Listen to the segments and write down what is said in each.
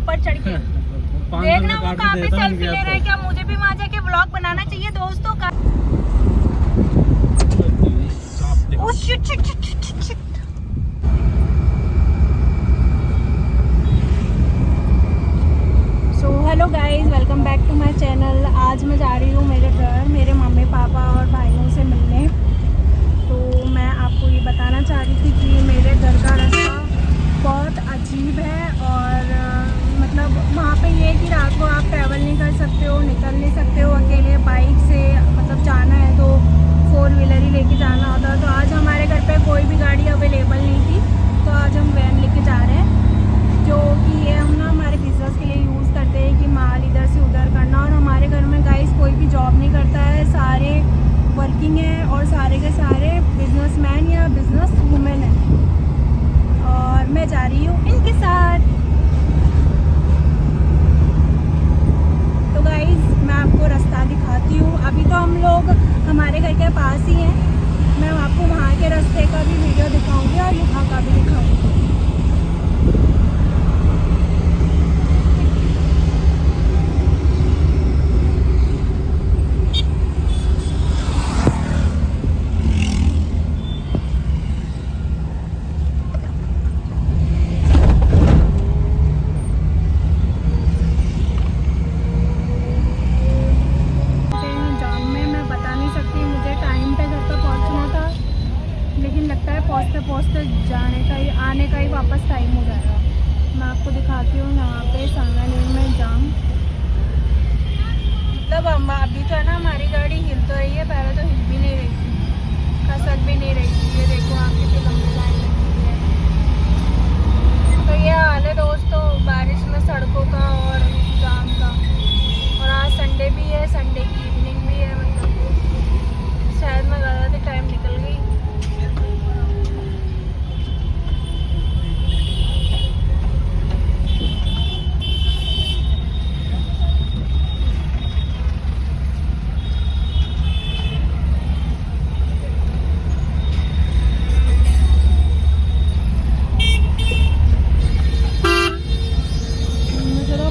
ऊपर चढ़ के। देखना वो कहाँ पे सेल्फी ले रहा है। क्या मुझे भी वहाँ जाके व्लॉग बनाना चाहिए दोस्तों का। Oh shit shit shit shit shit. So hello guys, welcome back to my channel. आज मैं जा रही हूँ मेरे घर, मेरे मम्मी पापा और भाइयों से मिलने। तो मैं आपको ये बताना चाह रही थी कि मेरे घर का रास्ता बहुत अजीब है और मतलब वहाँ पे ये है कि रात को आप ट्रैवल नहीं कर सकते हो, निकल नहीं सकते हो अकेले। बाइक से मतलब जाना है तो 4 व्हीलर ही लेके जाना होता है। तो आज हमारे घर पे कोई भी गाड़ी अवेलेबल नहीं थी, तो आज हम वैन लेके जा रहे हैं, जो कि ये हम ना हमारे बिजनेस के लिए यूज़ करते हैं कि माल इधर से उधर करना। और हमारे घर में गाइस कोई भी जॉब नहीं करता है, सारे वर्किंग है और सारे के सारे बिजनेसमैन या बिजनेस वुमेन है। और मैं जा रही हूँ इनके साथ। तो गाइस मैं आपको रास्ता दिखाती हूँ। अभी तो हम लोग हमारे घर के पास ही हैं। मैं आपको वहाँ के रास्ते का भी वीडियो दिखाऊंगी और यहाँ का भी दिखाऊंगी। पहुँचते जाने का ही, आने का ही वापस टाइम हो जाएगा। मैं आपको दिखाती हूँ यहाँ पे सांगानेर में जाम। मतलब अभी तो है ना हमारी गाड़ी हिल तो रही है, पहले तो हिल भी नहीं रही थी, खसक भी नहीं रही थी। ये देखो आप कितनी लंबी लाइन लगी है। तो ये हाल है दोस्तों बारिश में सड़कों का और जाम का। और आज संडे भी है, संडे की इवनिंग भी है। मतलब शायद मैं ज़्यादा टाइम निकल गई।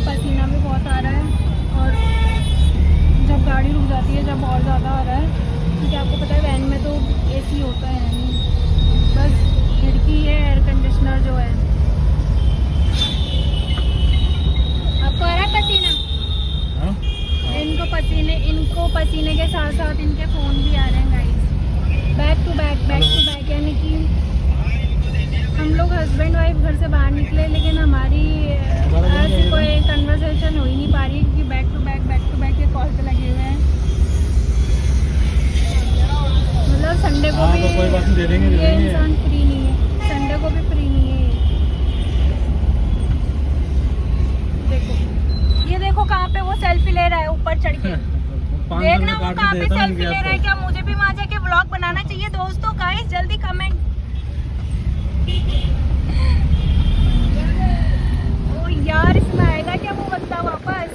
पसीना भी बहुत आ रहा है और जब गाड़ी रुक जाती है जब और ज़्यादा आ रहा है, क्योंकि आपको पता है वैन में तो एसी होता है नहीं, बस खिड़की है, एयर कंडीशनर जो है। आपको आ रहा है पसीना? इनको पसीने के साथ साथ इनके फ़ोन भी आ रहे हैं गाइस। बैक टू बैक यानी कि हम लोग हस्बैंड वाइफ घर से बाहर निकले, लेकिन हमारी ऐसी कोई कन्वर्सेशन हो ही नहीं पा रही, क्योंकि बैक टू बैक ये कॉल पे लगे हुए हैं। मतलब संडे को भी ये इंसान फ्री नहीं है, संडे को भी फ्री नहीं है। ये देखो कहाँ पे वो सेल्फी ले रहा है ऊपर चढ़ के। देखना वो कहाँ पे सेल्फी ले रहा है। क्या मुझे भी वहाँ जाके व्लॉग बनाना चाहिए दोस्तों? गाइस जल्दी कमेंट। ओ यार इसमें आएगा क्या वो बंदा वापस?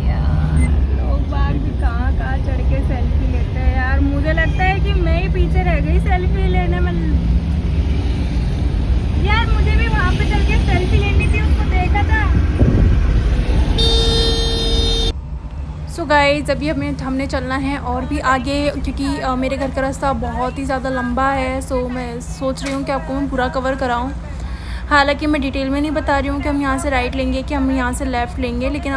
यार लोग बाग भी कहाँ चढ़ के सेल्फी लेते हैं यार। मुझे लगता है कि मैं ही पीछे रह गई सेल्फी लेने में। यार मुझे भी वहाँ पे चल के सेल्फी लेनी थी, उसको देखा था। सो गाइस अभी हमने चलना है और भी आगे, क्योंकि मेरे घर का रास्ता बहुत ही ज़्यादा लंबा है। सो मैं सोच रही हूँ कि आपको मैं पूरा कवर कराऊँ। हालांकि मैं डिटेल में नहीं बता रही हूँ कि हम यहाँ से राइट लेंगे कि हम यहाँ से लेफ़्ट लेंगे, लेकिन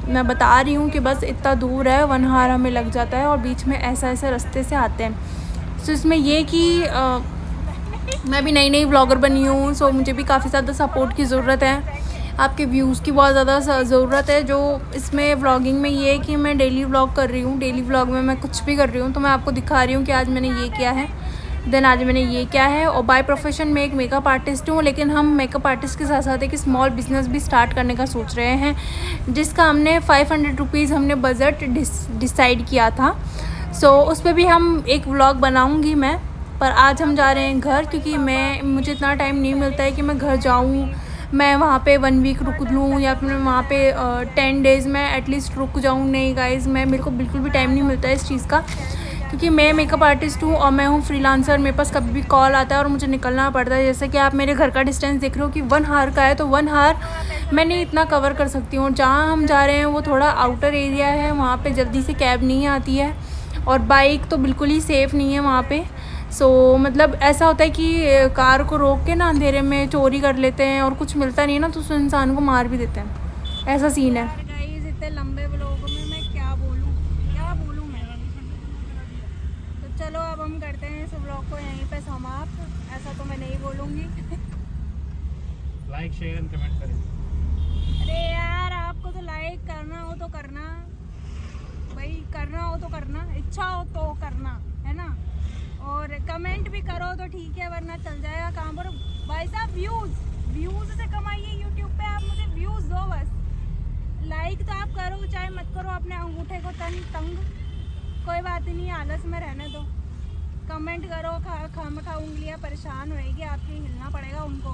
मैं बता रही हूँ कि बस इतना दूर है, 1 आवर हमें लग जाता है और बीच में ऐसे रास्ते से आते हैं। सो इसमें ये कि मैं भी नई ब्लॉगर बनी हूँ, सो मुझे भी काफ़ी ज़्यादा सपोर्ट की ज़रूरत है, आपके व्यूज़ की बहुत ज़्यादा ज़रूरत है। जो इसमें व्लॉगिंग में ये है कि मैं डेली व्लॉग कर रही हूँ, डेली व्लॉग में मैं कुछ भी कर रही हूँ, तो मैं आपको दिखा रही हूँ कि आज मैंने ये किया है, देन आज मैंने ये किया है। और बाय प्रोफेशन में एक मेकअप आर्टिस्ट हूँ, लेकिन हम मेकअप आर्टिस्ट के साथ साथ एक स्मॉल बिज़नेस भी स्टार्ट करने का सोच रहे हैं, जिसका हमने 500 रुपीज़ हमने बजट डिसाइड किया था। सो उस पर भी हम एक व्लॉग बनाऊँगी मैं। पर आज हम जा रहे हैं घर, क्योंकि मुझे इतना टाइम नहीं मिलता है कि मैं घर जाऊँ, मैं वहाँ पे 1 वीक रुक लूँ या फिर वहाँ पे 10 डेज़ में एटलीस्ट रुक जाऊँ। नहीं गाइज़, मेरे को बिल्कुल भी टाइम नहीं मिलता है इस चीज़ का, क्योंकि मैं मेकअप आर्टिस्ट हूँ और मैं हूँ फ्रीलांसर, मेरे पास कभी भी कॉल आता है और मुझे निकलना पड़ता है। जैसे कि आप मेरे घर का डिस्टेंस देख रहे हो कि 1 आवर का है, तो 1 आवर मैं नहीं इतना कवर कर सकती हूँ। जहाँ हम जा रहे हैं वो थोड़ा आउटर एरिया है, वहाँ पे जल्दी से कैब नहीं आती है और बाइक तो बिल्कुल ही सेफ़ नहीं है वहाँ पे। सो मतलब ऐसा होता है कि कार को रोक के ना अंधेरे में चोरी कर लेते हैं और कुछ मिलता नहीं है ना, तो उस इंसान को मार भी देते हैं, ऐसा सीन है। गाइस इतने लंबे व्लॉग में मैं क्या बोलूँ मैं। तो चलो अब हम करते हैं इस व्लॉग को यहीं पे समाप्त, ऐसा तो मैं नहीं बोलूँगी। लाइक शेयर एंड कमेंट करें। अरे यार आपको तो लाइक करना हो तो करना भाई, करना हो तो करना, इच्छा हो तो करना, है ना। और कमेंट भी करो तो ठीक है, वरना चल जाएगा काम पर। भाई साहब व्यूज़ से कमाइए यूट्यूब पे, आप मुझे व्यूज़ दो बस। लाइक तो आप करो चाहे मत करो, अपने अंगूठे को तंग कोई बात ही नहीं, आलस में रहने दो। कमेंट करो, खा उंगलियाँ परेशान होएगी आपकी, हिलना पड़ेगा उनको।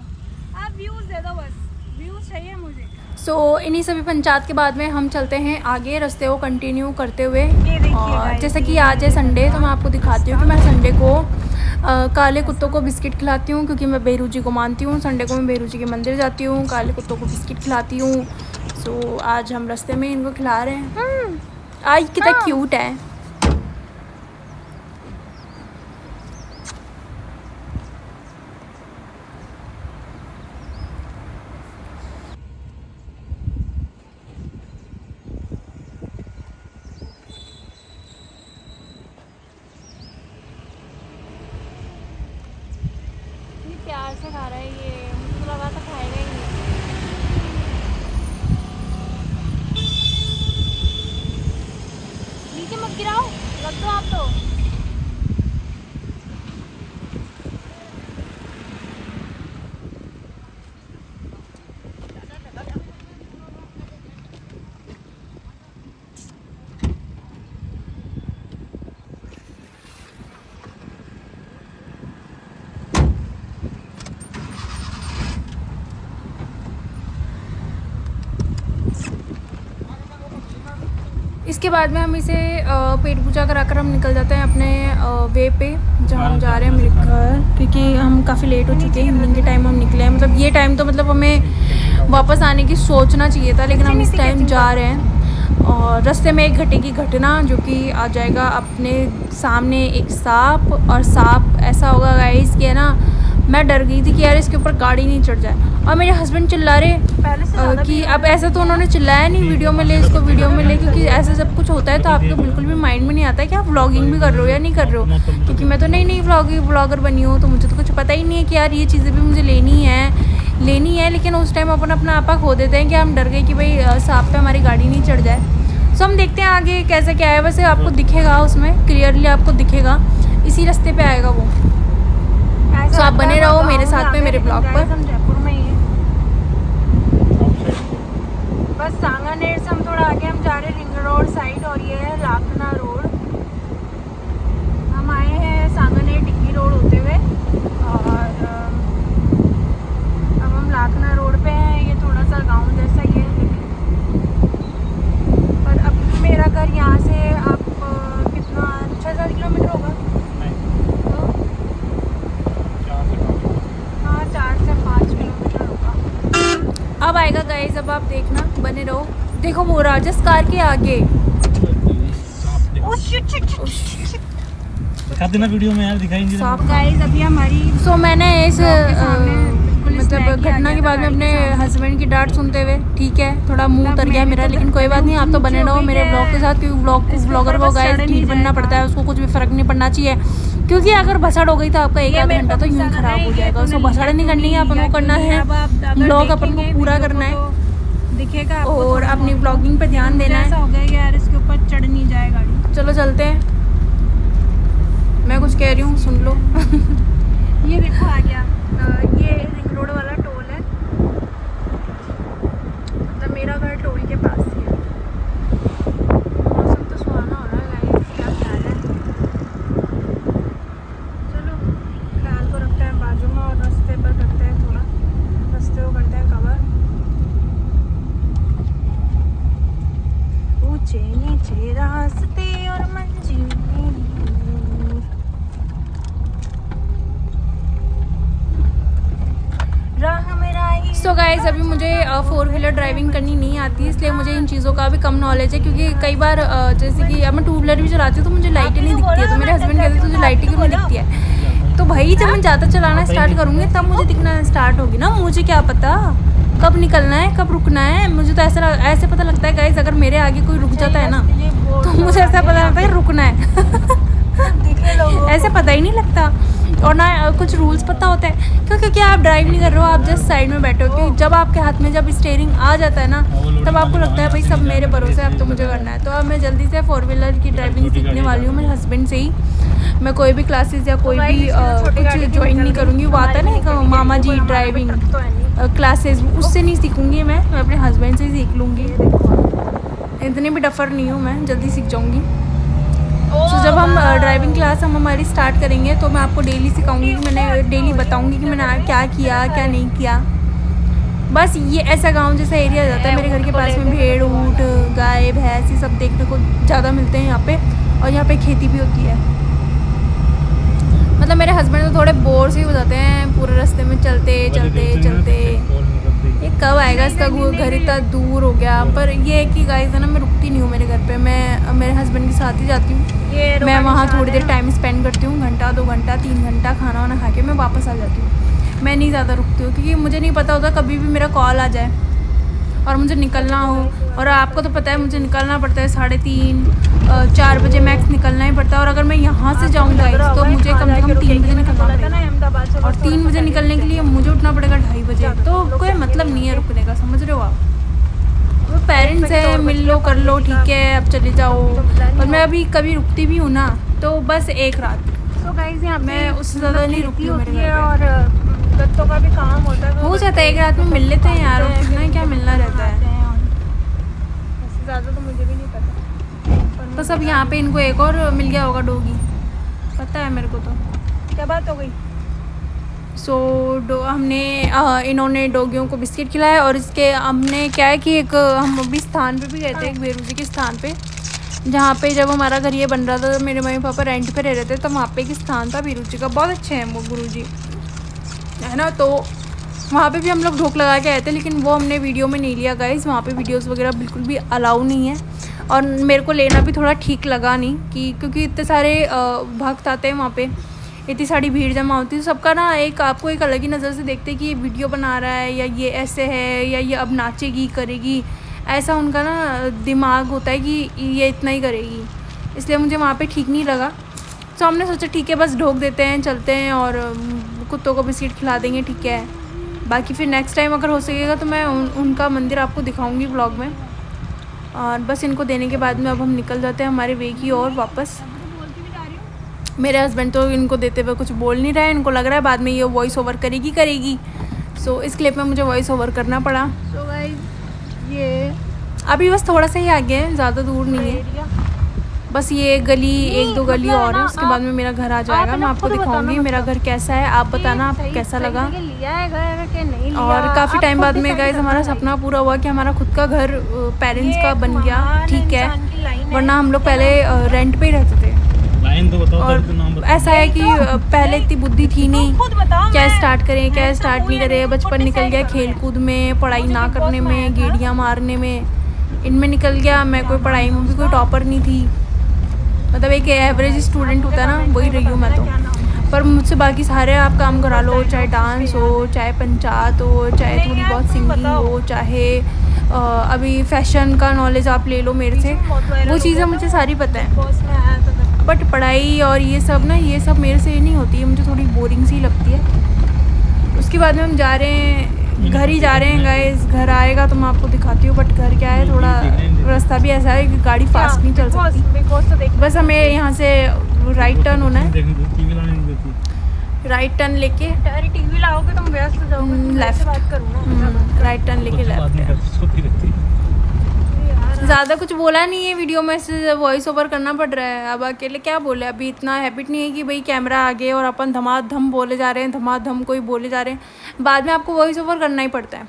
आप व्यूज़ दे दो बस, व्यूज़ चाहिए मुझे। सो इन्हीं सभी पंचायत के बाद में हम चलते हैं आगे रास्ते को कंटिन्यू करते हुए। और जैसे कि आज है संडे, तो मैं आपको दिखाती हूँ कि मैं संडे को काले कुत्तों को बिस्किट खिलाती हूँ, क्योंकि मैं बेरू जी को मानती हूँ। संडे को मैं बेरू जी के मंदिर जाती हूँ, काले कुत्तों को बिस्किट खिलाती हूँ। सो आज हम रास्ते में इनको खिला रहे हैं। आज कितना क्यूट है। प्यार से खा रहा है ये, मुझे तो लगा था खाएगा ही नहीं। नीचे मत गिराओ, रख दो आप तो। इसके बाद में हम इसे पेट पूजा कराकर हम निकल जाते हैं अपने वे पे, जहाँ हम जा रहे हैं मिलकर, क्योंकि हम काफ़ी लेट हो चुके हैं। इवनिंग के टाइम हम निकले हैं, मतलब ये टाइम तो मतलब हमें वापस आने की सोचना चाहिए था, लेकिन हम इस टाइम जा रहे हैं। और रास्ते में एक घटेगी घटना जो कि आ जाएगा अपने सामने, एक सांप। और सांप ऐसा होगा गाइस कि है ना, मैं डर गई थी कि यार इसके ऊपर गाड़ी नहीं चढ़ जाए। और मेरे हस्बैंड चिल्ला रहे कि अब ऐसा तो उन्होंने चिल्लाया नहीं, वीडियो में ले इसको, वीडियो में ले, क्योंकि ऐसा जब कुछ होता है तो आपको बिल्कुल भी माइंड में नहीं आता है कि आप व्लॉगिंग भी कर रहे हो या नहीं कर रहे हो। क्योंकि मैं तो नई व्लॉगर बनी हूँ, तो मुझे तो कुछ पता ही नहीं है कि यार ये चीज़ें भी मुझे लेनी है। लेकिन उस टाइम अपना आपा खो देते हैं कि हम डर गए कि भाई सांप पे हमारी गाड़ी नहीं चढ़ जाए। सो हम देखते हैं आगे कैसे क्या है। वैसे आपको दिखेगा, उसमें क्लियरली आपको दिखेगा, इसी रास्ते पे आएगा वो। तो आप बने रहो मेरे साथ में मेरे ब्लॉग पर। हम जयपुर में ही हैं, बस सांगानेर से हम थोड़ा आगे हम जा रहे हैं रिंग रोड साइड, और ये है लाखना रोड। हम आए हैं सांगानेर डिग्गी रोड होते हुए, और अब हम लाखना रोड पे हैं। ये थोड़ा सा गांव जैसा ही है, पर अब मेरा घर यहाँ से आप कितना 6-7 किलोमीटर होगा। हाँ 4 से 5 किलोमीटर होगा। अब आएगा गाइस, अब आप देखना, बने रहो। देखो वो राजस कार के आगे। दिखा देना वीडियो में यार, दिखाई नहीं साफ गाइस अभी हमारी। सो मैंने इस मतलब घटना के बाद में अपने हस्बैंड की डांट सुनते हुए, ठीक है थोड़ा मुंह उतर गया मेरा, लेकिन कोई बात नहीं, आप तो बने रहो मेरे ब्लॉग के साथ, क्योंकि व्लॉगर को गाइस ढीठ बनना पड़ता है, उसको कुछ भी फर्क नहीं पड़ना चाहिए। क्योंकि अगर भसड़ हो गई तो आपका 1 आधा घंटा तो यूं खराब हो जाएगा। उसको भसड़ नहीं करनी है, अपन को करना है ब्लॉग, अपन को पूरा करना है दिखेगा, और अपनी ब्लॉगिंग पे ध्यान देना है। ऐसा हो गया यार, इसके ऊपर चढ़ नहीं जाए गाड़ी। चलो चलते हैं, मैं कुछ कह रही हूँ सुन लो। ये देखो आ गया, ये रिंग रोड वाला टोल है, मतलब मेरा घर टोल के पास ही है। मौसम तो सुहाना हो रहा है गाइस, क्या ख्याल है। चलो ख्याल को रखते हैं बाजू में, और रास्ते पर करते हैं थोड़ा, रास्ते को करते हैं कवर। ऊंचे नीचे रास्ते और मंजिल सो गाइस अभी मुझे 4 व्हीलर ड्राइविंग करनी नहीं आती, इसलिए मुझे इन चीज़ों का भी कम नॉलेज है। क्योंकि कई बार जैसे कि अब मैं 2 व्हीलर भी चलाती हूँ तो मुझे लाइटें नहीं दिखती है, तो मेरे हस्बैंड कहते हैं तुझे लाइटें क्यों नहीं दिखती है। तो भाई जब मैं ज़्यादा चलाना स्टार्ट करूँगी तब मुझे दिखना स्टार्ट होगी ना, मुझे क्या पता कब निकलना है कब रुकना है। मुझे तो ऐसे पता लगता है गाइस, अगर मेरे आगे कोई रुक जाता है ना तो मुझे ऐसा पता लगता है रुकना है ऐसे पता ही नहीं लगता। और ना कुछ रूल्स पता होता है क्योंकि आप ड्राइव नहीं कर रहे हो, आप जस्ट साइड में बैठे हो। क्योंकि जब आपके हाथ में जब स्टीयरिंग आ जाता है ना तब आपको लगता है भाई सब मेरे भरोसे, अब तो मुझे करना है। तो अब मैं जल्दी से 4 व्हीलर की ड्राइविंग सीखने वाली हूँ मेरे हस्बैंड से ही। मैं कोई भी क्लासेस या कोई भी कुछ ज्वाइन नहीं करूँगी। वो आता है ना एक मामा जी ड्राइविंग क्लासेस, उससे नहीं सीखूँगी मैं अपने हस्बैंड से ही सीख लूँगी। इतनी भी डफर नहीं हूँ मैं, जल्दी सीख जाऊँगी। तो जब हम ड्राइविंग क्लास हमारी स्टार्ट करेंगे तो मैं आपको डेली सिखाऊंगी, मैंने डेली बताऊंगी कि मैंने क्या किया क्या नहीं किया। बस ये ऐसा गांव जैसा एरिया जाता है, मेरे घर के पास में भेड़ ऊँट गाय भैंस ये सब देखने को ज़्यादा मिलते हैं यहाँ पे, और यहाँ पे खेती भी होती है। मतलब मेरे हस्बैंड तो थोड़े बोर से ही हो जाते हैं पूरे रास्ते में चलते चलते चलते। ये कब आएगा इसका घर इतना दूर हो गया। पर ये है कि गाइस है ना, मैं रुकती नहीं हूँ मेरे घर पे, मैं मेरे हस्बैंड के साथ ही जाती हूँ। मैं वहाँ थोड़ी देर टाइम स्पेंड करती हूँ, घंटा 2 घंटा 3 घंटा, खाना वाना खा के मैं वापस आ जाती हूँ। मैं नहीं ज़्यादा रुकती हूँ क्योंकि मुझे नहीं पता होता कभी भी मेरा कॉल आ जाए और मुझे निकलना हो। और आपको तो पता है मुझे निकलना पड़ता है 3:30 4 बजे मैक्स निकलना ही पड़ता है। और अगर मैं यहाँ से जाऊँगा तो मुझे कम से कम 3 बजे निकलना पड़ेगा, और 3 बजे निकलने के लिए मुझे उठना पड़ेगा 2:30 बजे। तो कोई मतलब नहीं है रुकने का, समझ रहे हो आप। वो पेरेंट्स है, मिल लो कर लो ठीक है अब चले जाओ। और मैं अभी कभी रुकती भी हूँ ना तो बस एक रात, तो गाइस यहाँ मैं उससे ज़्यादा नहीं रुकती हूँ मेरे घर पे। और गत्तों का भी काम होता है, हो जाता है एक रात में मिल लेते हैं यार, कितना क्या मिलना रहता है। ज़्यादा तो मुझे भी नहीं पता। बस अब यहाँ पे इनको एक और मिल गया होगा डॉगी, पता है मेरे को तो। क्या बात हो गई? हमने इन्होंने डॉगियों को बिस्किट खिलाया। और इसके हमने क्या है कि एक हम अभी स्थान पे भी गए थे, एक बेरूजी के स्थान पे, जहाँ पे जब हमारा घर ये बन रहा था तो मेरे मम्मी पापा रेंट पे रह रहे थे, तो वहाँ पे एक स्थान था बेरूजी का, बहुत अच्छे हैं वो गुरुजी है ना। तो वहाँ पे भी हम लोग ढोक लगा के आए थे, लेकिन वो हमने वीडियो में नहीं लिया गाइस। वहाँ पे वीडियोस वगैरह बिल्कुल भी अलाउ नहीं है, और मेरे को लेना भी थोड़ा ठीक लगा नहीं कि क्योंकि इतने सारे भक्त आते हैं वहाँ पे, इतनी सारी भीड़ जमा होती है। सबका ना एक आपको एक अलग ही नज़र से देखते हैं कि ये वीडियो बना रहा है या ये ऐसे है या ये अब नाचेगी करेगी, ऐसा उनका ना दिमाग होता है कि ये इतना ही करेगी। इसलिए मुझे वहाँ पे ठीक नहीं लगा। तो हमने सोचा ठीक है बस ढोक देते हैं, चलते हैं और कुत्तों को बिस्किट खिला देंगे, ठीक है। बाकी फिर नेक्स्ट टाइम अगर हो सकेगा तो मैं उनका मंदिर आपको दिखाऊंगी व्लॉग में। और बस इनको देने के बाद में अब हम निकल जाते हैं हमारे वे की ओर वापस। मेरे हस्बैंड तो इनको देते हुए कुछ बोल नहीं रहा है, इनको लग रहा है बाद में ये वॉइस ओवर करेगी। सो इस क्लिप में मुझे वॉइस ओवर करना पड़ा। तो गाइस ये अभी बस थोड़ा सा ही आगे है, ज़्यादा दूर नहीं है, बस ये गली 1-2 गली और है, उसके बाद में मेरा घर आ जाएगा। मैं आपको दिखाऊंगी मेरा घर कैसा है, आप बताना आपको कैसा लगा। और काफ़ी टाइम बाद में गाइस हमारा सपना पूरा हुआ कि हमारा खुद का घर पेरेंट्स का बन गया, ठीक है। वरना हम लोग पहले रेंट पे ही रहते थे। लाइन तो बताओ, और नाम बताओ। ऐसा है कि पहले इतनी बुद्धि थी नहीं, क्या स्टार्ट करें क्या स्टार्ट नहीं करें। बचपन निकल गया खेल कूद में, पढ़ाई ना करने में, गेड़ियाँ मारने में, इनमें निकल गया। मैं कोई पढ़ाई में भी कोई टॉपर नहीं थी, मतलब एक एवरेज स्टूडेंट होता है ना, वही रही हूँ मैं तो। पर मुझसे बाकी सारे आप काम करा लो, चाहे डांस हो, चाहे पंचायत हो, चाहे थोड़ी बहुत सिंगिंग हो, चाहे अभी फैशन का नॉलेज आप ले लो मेरे से, वो चीज़ें मुझे सारी पता है। बट पढ़ाई और ये सब ना, ये सब मेरे से नहीं होती है, मुझे थोड़ी बोरिंग सी लगती है। उसके बाद में हम जा रहे हैं, घर ही जा रहे हैं गाइस। घर आएगा तो मैं आपको दिखाती हूँ, बट घर क्या है, थोड़ा रास्ता भी ऐसा है कि गाड़ी फास्ट नहीं चल सकती। बस हमें यहाँ से राइट टर्न होना है, राइट टर्न लेके टीवी लाओगे तुम व्यस्त हो जाओगे, लेफ्ट बात करूँ राइट टर्न लेके लेफ्ट। ज़्यादा कुछ बोला नहीं है वीडियो में, से वॉइस ओवर करना पड़ रहा है। अब अकेले क्या बोले, अभी इतना हैबिट नहीं है कि भाई कैमरा आगे और अपन धमाधम बोले जा रहे हैं, धमाधम कोई बोले जा रहे हैं। बाद में आपको वॉइस ओवर करना ही पड़ता है।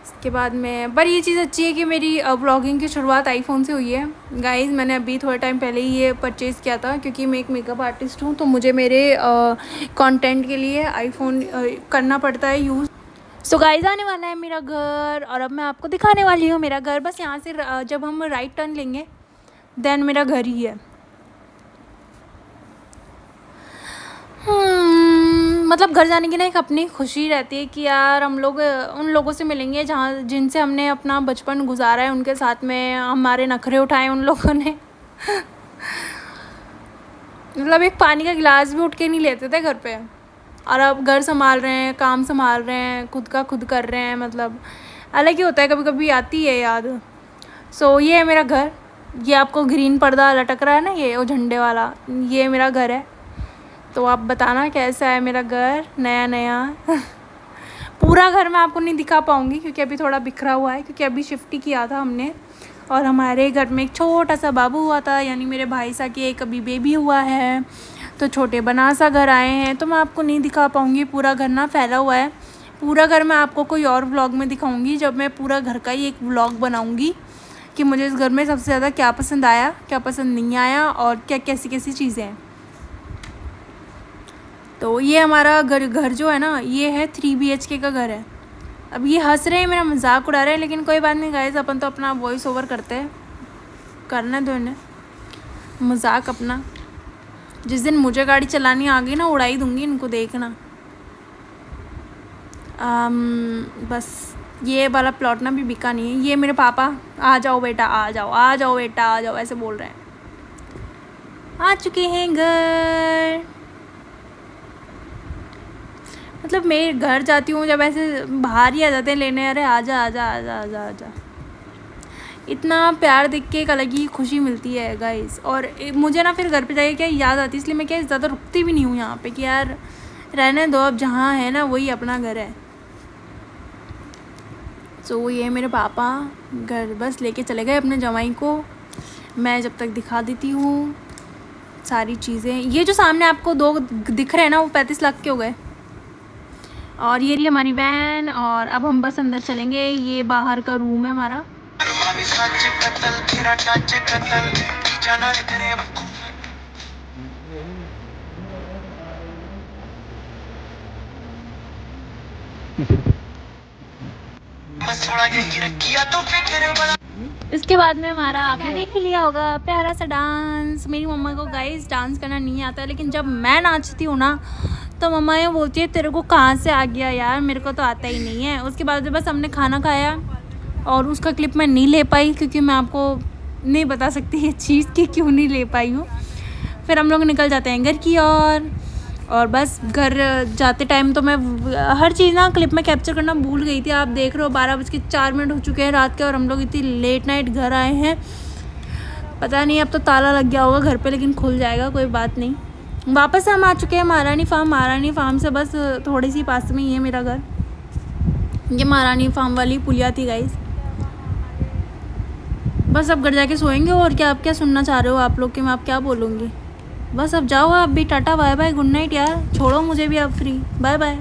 इसके बाद में पर ये चीज़ अच्छी है कि मेरी ब्लॉगिंग की शुरुआत आईफोन से हुई है गाइस। मैंने अभी थोड़े टाइम पहले ही ये परचेज़ किया था, क्योंकि मैं एक मेकअप आर्टिस्ट हूँ, तो मुझे मेरे कंटेंट के लिए आईफोन करना पड़ता है यूज़। सो गाइस आने वाला है मेरा घर और अब मैं आपको दिखाने वाली हूँ मेरा घर। बस यहाँ से जब हम राइट टर्न लेंगे देन मेरा घर ही है। मतलब घर जाने की ना एक अपनी खुशी रहती है कि यार हम लोग उन लोगों से मिलेंगे जहाँ जिनसे हमने अपना बचपन गुजारा है, उनके साथ में हमारे नखरे उठाए उन लोगों ने। मतलब एक पानी का गिलास भी उठ के नहीं लेते थे घर पे, और अब घर संभाल रहे हैं, काम संभाल रहे हैं, खुद का खुद कर रहे हैं। मतलब अलग ही होता है, कभी कभी आती है याद। सो ये है मेरा घर। ये आपको ग्रीन पर्दा लटक रहा है ना, ये वो झंडे वाला, ये मेरा घर है। तो आप बताना कैसा है मेरा घर, नया नया। पूरा घर मैं आपको नहीं दिखा पाऊँगी क्योंकि अभी थोड़ा बिखरा हुआ है, क्योंकि अभी शिफ्ट ही किया था हमने। और हमारे घर में एक छोटा सा बाबू हुआ था, यानी मेरे भाई सा कि एक अभी बेबी हुआ है, तो छोटे बना सा घर आए हैं। तो मैं आपको नहीं दिखा पाऊँगी, पूरा घर ना फैला हुआ है। पूरा घर मैं आपको कोई और व्लॉग में दिखाऊँगी, जब मैं पूरा घर का ही एक व्लॉग बनाऊँगी कि मुझे इस घर में सबसे ज़्यादा क्या पसंद आया, क्या पसंद नहीं आया, और क्या कैसी कैसी चीज़ें हैं। तो ये हमारा घर जो है ना, ये है 3 BHK का घर है। अब ये हंस रहे हैं, मेरा मजाक उड़ा रहे हैं, लेकिन कोई बात नहीं गाइस, अपन तो अपना वॉइस ओवर करते हैं, करने दो इन्हें मजाक अपना। जिस दिन मुझे गाड़ी चलानी आ गई ना, उड़ाई दूंगी इनको, देखना। बस ये वाला प्लॉट ना भी बिका नहीं है। ये मेरे पापा, आ जाओ बेटा, आ जाओ, आ जाओ बेटा, आ जाओ, ऐसे बोल रहे हैं। आ चुके हैं घर। मतलब मैं घर जाती हूँ जब ऐसे बाहर ही आ जाते हैं लेने, अरे आजा आजा आजा आजा आजा। इतना प्यार देख के एक अलग ही खुशी मिलती है गाइस। और मुझे ना फिर घर पे जाके क्या याद आती है, इसलिए मैं क्या ज़्यादा रुकती भी नहीं हूँ यहाँ पे कि यार रहने दो, अब जहाँ है ना वही अपना घर है। तो ये मेरे पापा घर बस लेके चले गए अपने जवाई को। मैं जब तक दिखा देती हूँ सारी चीज़ें। ये जो सामने आपको 2 दिख रहे हैं ना, वो 35 लाख के हो गए। और ये रही हमारी वैन, और अब हम बस अंदर चलेंगे। ये बाहर का रूम है हमारा। इसके बाद में हमारा आपने देख लिया होगा प्यारा सा डांस। मेरी मम्मा को गाइस डांस करना नहीं आता, लेकिन जब मैं नाचती हूँ ना तो मम्मा ये बोलती है तेरे को कहाँ से आ गया यार, मेरे को तो आता ही नहीं है। उसके बाद बस हमने खाना खाया, और उसका क्लिप मैं नहीं ले पाई क्योंकि मैं आपको नहीं बता सकती ये चीज़ कि क्यों नहीं ले पाई हूँ। फिर हम लोग निकल जाते हैं घर की और बस घर जाते टाइम तो मैं हर चीज़ ना क्लिप में कैप्चर करना भूल गई थी। आप देख रहे हो 12:04 हो चुके हैं रात के, और हम लोग इतनी लेट नाइट घर आए हैं। पता नहीं अब तो ताला लग गया होगा घर पे, लेकिन खुल जाएगा, कोई बात नहीं। वापस हम आ चुके हैं महारानी फार्म से बस थोड़ी सी पास में ही है मेरा घर। ये महारानी फार्म वाली पुलिया थी गाइस। बस अब घर जाके सोएंगे। और क्या आप क्या सुनना चाह रहे हो आप लोग कि मैं आप क्या बोलूँगी? बस अब जाओ आप भी, tata bye bye good night यार, छोड़ो मुझे भी अब फ्री, बाय बाय।